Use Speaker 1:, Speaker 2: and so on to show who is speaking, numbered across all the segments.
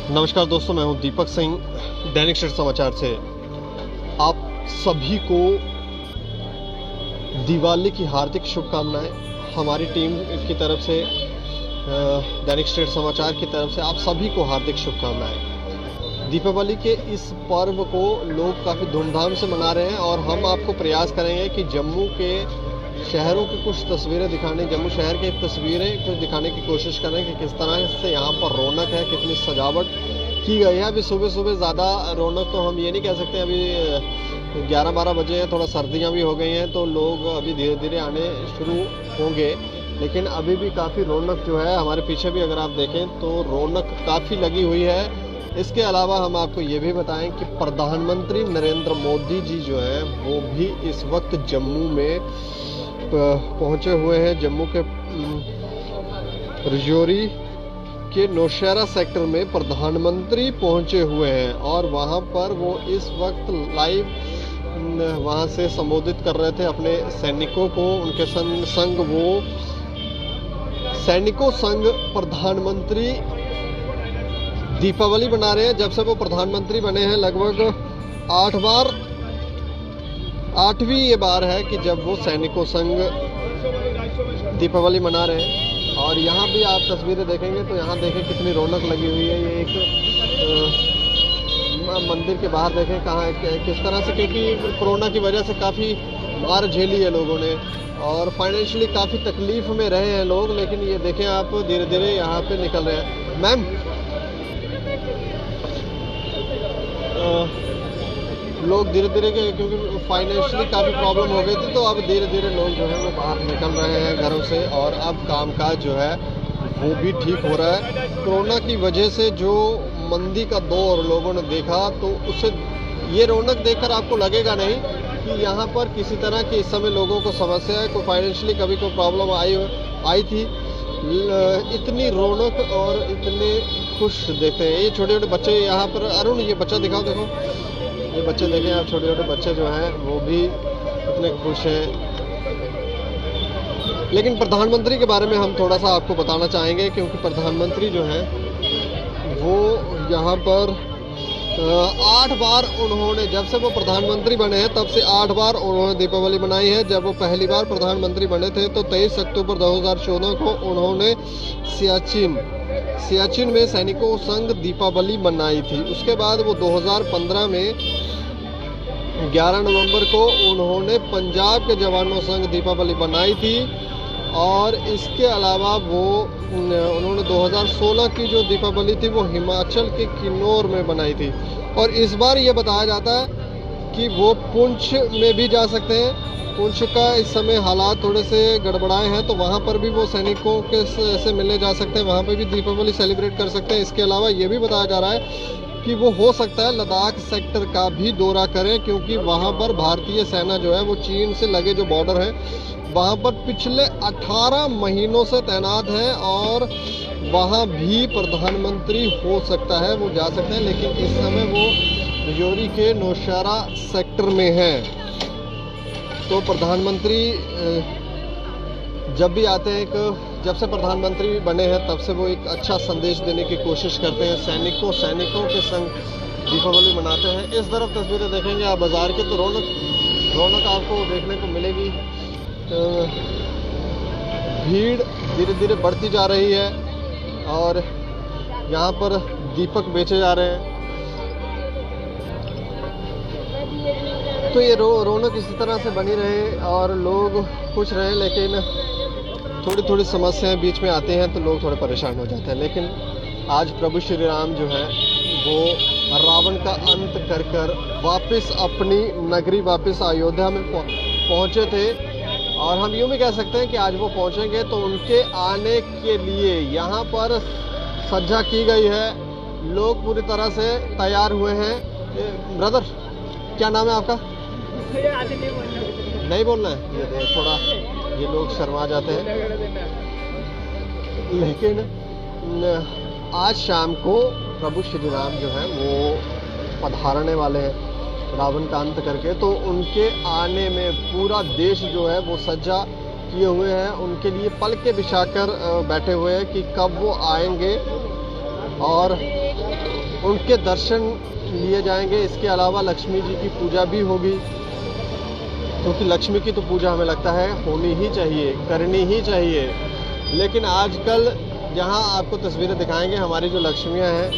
Speaker 1: नमस्कार दोस्तों, मैं हूं दीपक सिंह दैनिक स्टेट समाचार से। आप सभी को दिवाली की हार्दिक शुभकामनाएं। हमारी टीम की तरफ से, दैनिक स्टेट समाचार की तरफ से आप सभी को हार्दिक शुभकामनाएं। दीपावली के इस पर्व को लोग काफ़ी धूमधाम से मना रहे हैं और हम आपको प्रयास करेंगे कि जम्मू के शहरों की कुछ तस्वीरें दिखाने, जम्मू शहर की तस्वीरें कुछ दिखाने की कोशिश करें कि किस तरह से यहाँ पर रौनक है, कितनी सजावट की गई है। अभी सुबह सुबह ज़्यादा रौनक तो हम ये नहीं कह सकते, अभी 11-12 बजे हैं, थोड़ा सर्दियाँ भी हो गई हैं तो लोग अभी धीरे धीरे आने शुरू होंगे, लेकिन अभी भी काफ़ी रौनक जो है, हमारे पीछे भी अगर आप देखें तो रौनक काफ़ी लगी हुई है। इसके अलावा हम आपको ये भी बताएं कि प्रधानमंत्री नरेंद्र मोदी जी जो हैं वो भी इस वक्त जम्मू में पहुंचे हुए हैं। जम्मू के रजौरी के नौशहरा सेक्टर में प्रधानमंत्री पहुंचे हुए हैं और वहां पर वो इस वक्त लाइव वहां से संबोधित कर रहे थे अपने सैनिकों को। उनके संग वो सैनिकों संग प्रधानमंत्री दीपावली मना रहे हैं। जब से वो प्रधानमंत्री बने हैं लगभग 8वीं ये बार है कि जब वो सैनिकों संग दीपावली मना रहे हैं। और यहाँ भी आप तस्वीरें देखेंगे तो यहाँ देखें कितनी रौनक लगी हुई है। ये एक मंदिर के बाहर देखें कहाँ किस तरह से, क्योंकि कोरोना की वजह से काफ़ी मार झेली है लोगों ने और फाइनेंशियली काफ़ी तकलीफ में रहे हैं लोग, लेकिन ये देखें आप धीरे धीरे यहाँ पे निकल रहे हैं। मैम, लोग धीरे धीरे क्योंकि फाइनेंशियली काफ़ी प्रॉब्लम हो गई थी तो अब धीरे धीरे लोग जो है वो बाहर निकल रहे हैं घरों से और अब कामकाज जो है वो भी ठीक हो रहा है। कोरोना की वजह से जो मंदी का दौर लोगों ने देखा तो उससे ये रौनक देखकर आपको लगेगा नहीं कि यहाँ पर किसी तरह की इस समय लोगों को समस्या है, कोई फाइनेंशियली कभी कोई प्रॉब्लम आई थी। इतनी रौनक और इतने खुश देखते हैं ये छोटे छोटे बच्चे यहाँ पर। अरुण, ये बच्चा दिखाओ, देखो ये बच्चे देखें आप, छोटे छोटे बच्चे जो हैं वो भी इतने खुश हैं। लेकिन प्रधानमंत्री के बारे में हम थोड़ा सा आपको बताना चाहेंगे क्योंकि प्रधानमंत्री जो हैं वो यहाँ पर 8 बार उन्होंने, जब से वो प्रधानमंत्री बने हैं तब से 8 बार उन्होंने दीपावली मनाई है। जब वो पहली बार प्रधानमंत्री बने थे तो 23 अक्टूबर 2014 को उन्होंने सियाचिन में सैनिकों संग दीपावली मनाई थी। उसके बाद वो 2015 में 11 नवंबर को उन्होंने पंजाब के जवानों संग दीपावली मनाई थी और इसके अलावा वो उन्होंने 2016 की जो दीपावली थी वो हिमाचल के किन्नौर में बनाई थी। और इस बार ये बताया जाता है कि वो पुंछ में भी जा सकते हैं। पुंछ का इस समय हालात थोड़े से गड़बड़ाए हैं तो वहाँ पर भी वो सैनिकों के से मिलने जा सकते हैं, वहाँ पर भी दीपावली सेलिब्रेट कर सकते हैं। इसके अलावा ये भी बताया जा रहा है कि वो हो सकता है लद्दाख सेक्टर का भी दौरा करें क्योंकि वहाँ पर भारतीय सेना जो है वो चीन से लगे जो बॉर्डर है वहाँ पर पिछले 18 महीनों से तैनात है और वहाँ भी प्रधानमंत्री हो सकता है, वो जा सकते हैं। लेकिन इस समय वो रजौरी के नौशहरा सेक्टर में है। तो प्रधानमंत्री जब भी आते हैं, जब से प्रधानमंत्री बने हैं तब से वो एक अच्छा संदेश देने की कोशिश करते हैं। सैनिकों के संग दीपावली मनाते हैं। इस तरफ तस्वीरें देखेंगे आप बाज़ार के तो रौनक आपको देखने को मिलेगी। भीड़ धीरे धीरे बढ़ती जा रही है और यहाँ पर दीपक बेचे जा रहे हैं। तो ये रौनक इसी तरह से बनी रहे और लोग खुश रहे, लेकिन थोड़ी थोड़ी समस्याएं बीच में आती हैं तो लोग थोड़े परेशान हो जाते हैं। लेकिन आज प्रभु श्री राम जो है वो रावण का अंत कर वापस अपनी नगरी, वापस अयोध्या में पहुंचे थे और हम यूँ भी कह सकते हैं कि आज वो पहुंचेंगे तो उनके आने के लिए यहाँ पर सज्जा की गई है। लोग पूरी तरह से तैयार हुए हैं। ब्रदर, क्या नाम है आपका? नहीं बोलना है, ये थोड़ा ये लोग शर्मा जाते हैं। लेकिन आज शाम को प्रभु श्री राम जो है वो पधारने वाले हैं रावण का अंत करके, तो उनके आने में पूरा देश जो है वो सज्जा किए हुए हैं, उनके लिए पलके बिछाकर बैठे हुए हैं कि कब वो आएंगे। और उनके दर्शन लिए जाएंगे। इसके अलावा लक्ष्मी जी की पूजा भी होगी, क्योंकि लक्ष्मी की तो पूजा हमें लगता है होनी ही चाहिए, करनी ही चाहिए। लेकिन आजकल जहाँ आपको तस्वीरें दिखाएंगे, हमारी जो लक्ष्मियाँ हैं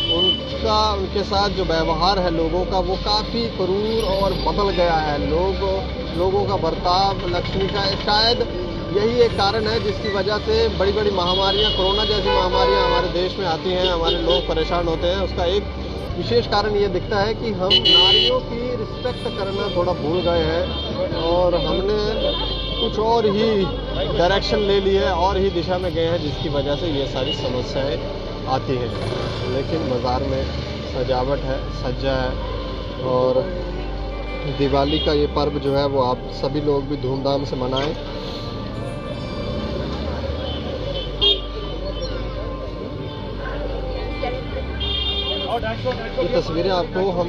Speaker 1: उनके साथ जो व्यवहार है लोगों का, वो काफ़ी क्रूर और बदल गया है। लोगों का बर्ताव लक्ष्मी का, शायद यही एक कारण है जिसकी वजह से बड़ी बड़ी महामारियाँ, कोरोना जैसी महामारियाँ हमारे देश में आती हैं, हमारे लोग परेशान होते हैं। उसका एक विशेष कारण ये दिखता है कि हम नारियों की रिस्पेक्ट करना थोड़ा भूल गए हैं और हमने कुछ और ही डायरेक्शन ले ली है और ही दिशा में गए हैं, जिसकी वजह से ये सारी समस्याएं आती हैं। लेकिन बाज़ार में सजावट है, सज्जा है और दिवाली का ये पर्व जो है वो आप सभी लोग भी धूमधाम से मनाएं। ये तस्वीरें आपको हम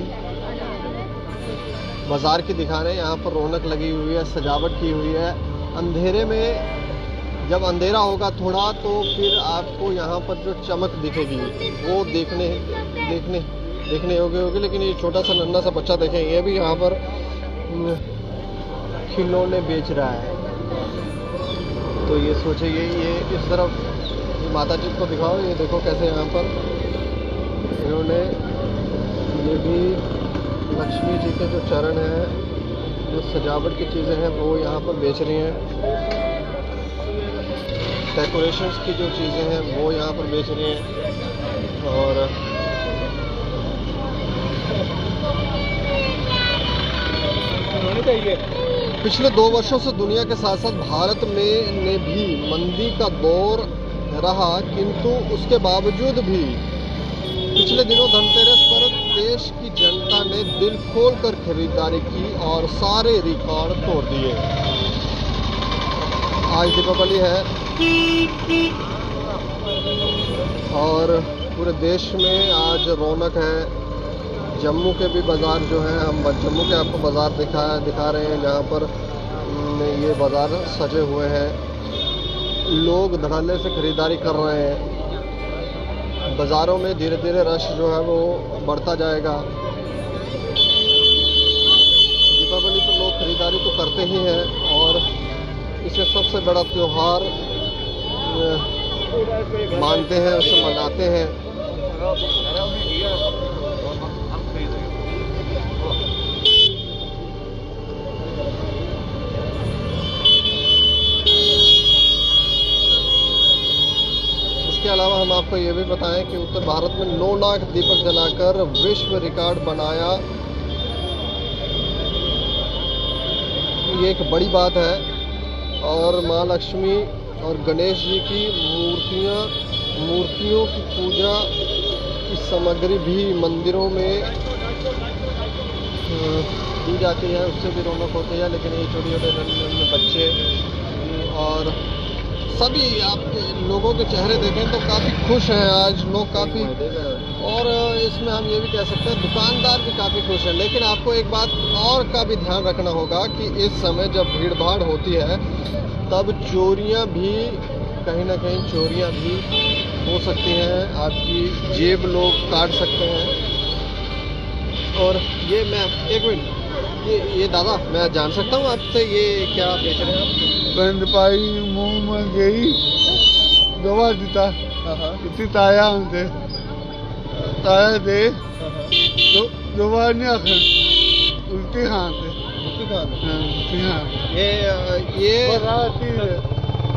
Speaker 1: बाज़ार की दिखा रहे हैं। यहाँ पर रौनक लगी हुई है, सजावट की हुई है। अंधेरे में, जब अंधेरा होगा थोड़ा, तो फिर आपको यहाँ पर जो चमक दिखेगी वो देखने योग्य होगी। लेकिन ये छोटा सा नन्हा सा बच्चा देखें, ये भी यहाँ पर खिलौने बेच रहा है। तो ये सोचिए, ये इस तरफ माता जी को दिखाओ, ये देखो कैसे यहाँ पर इन्होंने, ये भी लक्ष्मी जी के जो चरण हैं, जो सजावट की चीज़ें हैं वो यहाँ पर बेच रही हैं। डेकोरेशंस की जो चीज़ें हैं वो यहाँ पर बेच रही हैं। और पिछले 2 वर्षों से दुनिया के साथ साथ भारत में ने भी मंदी का दौर रहा, किंतु उसके बावजूद भी पिछले दिनों धनतेरस पर देश की जनता ने दिल खोलकर खरीदारी की और सारे रिकॉर्ड तोड़ दिए। आज दीपावली है और पूरे देश में आज रौनक है। जम्मू के भी बाज़ार जो हैं, हम जम्मू के आपको बाज़ार दिखा रहे हैं, जहाँ पर ये बाज़ार सजे हुए हैं। लोग धड़ल्ले से खरीदारी कर रहे हैं। बाज़ारों में धीरे धीरे रश जो है वो बढ़ता जाएगा। दीपावली पर लोग खरीदारी तो करते ही हैं और इसे सबसे बड़ा त्योहार मानते हैं, उसे मनाते हैं। इसके अलावा हम आपको ये भी बताएं कि उत्तर भारत में 9 लाख दीपक जलाकर विश्व रिकॉर्ड बनाया। ये एक बड़ी बात है। और माँ लक्ष्मी और गणेश जी की मूर्तियों की पूजा की सामग्री भी मंदिरों में दी जाती है, उससे भी रौनक होती है। लेकिन ये छोटे छोटे बच्चे और सभी आप लोगों के चेहरे देखें तो काफ़ी खुश हैं आज लोग, काफ़ी। और इसमें हम ये भी कह सकते हैं दुकानदार भी काफ़ी खुश हैं। लेकिन आपको एक बात और का भी ध्यान रखना होगा कि इस समय जब भीड़ भाड़ होती है तब चोरियां भी, कहीं ना कहीं चोरियां भी हो सकती हैं, आपकी जेब लोग काट सकते हैं। और ये मैं एक मिनट, ये दादा मैं जान सकता हूँ आपसे ये क्या बेच रहे हैं आप?
Speaker 2: बंद पाई मुंह में गई दवा देता इतनी ताया हमसे ताया दे तो दवा नहीं आखिर उल्टी खाते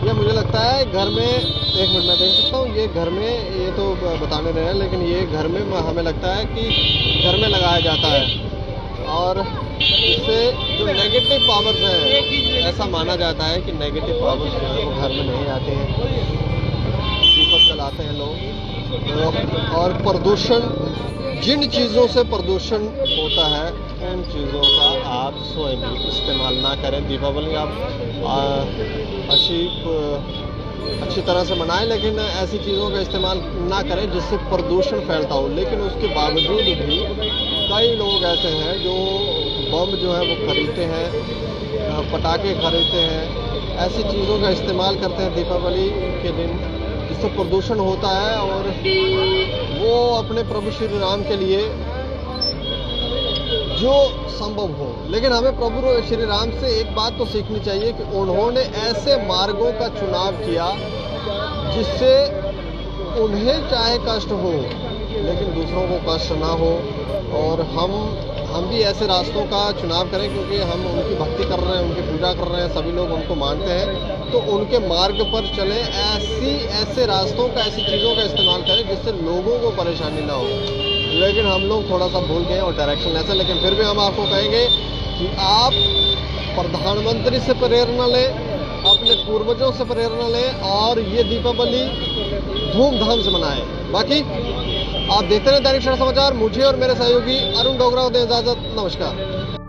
Speaker 1: ये मुझे लगता है घर में, एक मिनट मैं देख सकता हूँ, ये घर में, ये तो बताने रहे हैं, लेकिन ये घर में हमें लगता है कि घर में लगाया जाता है। और इससे जो नेगेटिव पावर्स हैं, ऐसा माना जाता है कि नेगेटिव पावर्स जो है वो घर में नहीं आते हैं। दीपक जलाते हैं लोग। और प्रदूषण, जिन चीज़ों से प्रदूषण होता है उन चीज़ों का आप स्वयं भी इस्तेमाल ना करें। दीपावली आप अच्छी तरह से मनाएं, लेकिन ऐसी चीज़ों का इस्तेमाल ना करें जिससे प्रदूषण फैलता हो। लेकिन उसके बावजूद भी कई लोग ऐसे हैं जो बम जो है वो खरीदते हैं, पटाखे खरीदते हैं, ऐसी चीज़ों का इस्तेमाल करते हैं दीपावली के दिन, उससे प्रदूषण होता है और वो अपने प्रभु श्री राम के लिए जो संभव हो। लेकिन हमें प्रभु श्री राम से एक बात तो सीखनी चाहिए कि उन्होंने ऐसे मार्गों का चुनाव किया जिससे उन्हें चाहे कष्ट हो लेकिन दूसरों को कष्ट ना हो। और हम भी ऐसे रास्तों का चुनाव करें क्योंकि हम उनकी भक्ति कर रहे हैं, उनकी पूजा कर रहे हैं, सभी लोग उनको मानते हैं, तो उनके मार्ग पर चलें। ऐसे रास्तों का, ऐसी चीज़ों का इस्तेमाल करें जिससे लोगों को परेशानी ना हो। लेकिन हम लोग थोड़ा सा भूल गए और डायरेक्शन ऐसा। लेकिन फिर भी हम आपको कहेंगे कि आप प्रधानमंत्री से प्रेरणा लें, अपने पूर्वजों से प्रेरणा लें और ये दीपावली धूमधाम से मनाएं। बाकी आप देखते रहे दैनिक क्षण समाचार। मुझे और मेरे सहयोगी अरुण डोगरा को दें इजाजत। नमस्कार।